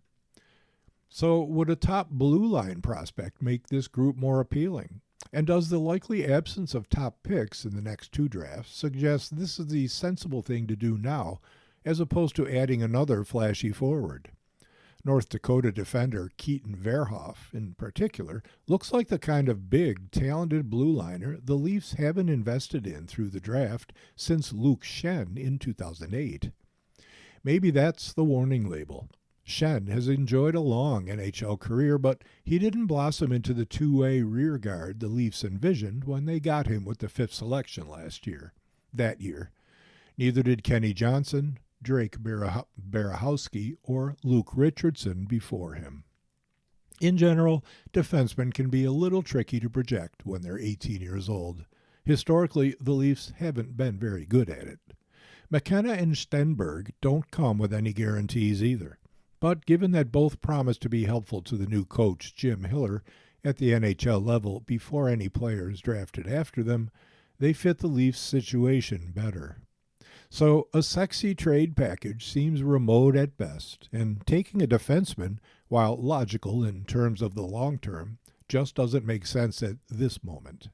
So would a top blue line prospect make this group more appealing? And does the likely absence of top picks in the next two drafts suggest this is the sensible thing to do now, as opposed to adding another flashy forward? North Dakota defender Keaton Verhoff, in particular, looks like the kind of big, talented blue liner the Leafs haven't invested in through the draft since Luke Schenn in 2008. Maybe that's the warning label. Schenn has enjoyed a long NHL career, but he didn't blossom into the two-way rear guard the Leafs envisioned when they got him with the 5th selection that year. Neither did Kenny Johnson, Drake Berehowski, or Luke Richardson before him. In general, defensemen can be a little tricky to project when they're 18 years old. Historically, the Leafs haven't been very good at it. McKenna and Stenberg don't come with any guarantees either. But given that both promise to be helpful to the new coach, Jim Hiller, at the NHL level before any players drafted after them, they fit the Leafs' situation better. So a sexy trade package seems remote at best, and taking a defenseman, while logical in terms of the long term, just doesn't make sense at this moment.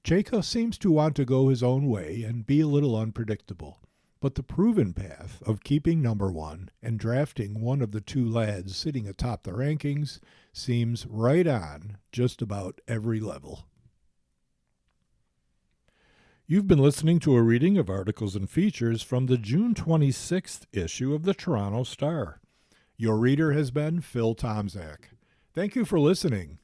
Chayka seems to want to go his own way and be a little unpredictable, but the proven path of keeping number one and drafting one of the two lads sitting atop the rankings seems right on just about every level. You've been listening to a reading of articles and features from the June 26th issue of the Toronto Star. Your reader has been Phil Tomczak. Thank you for listening.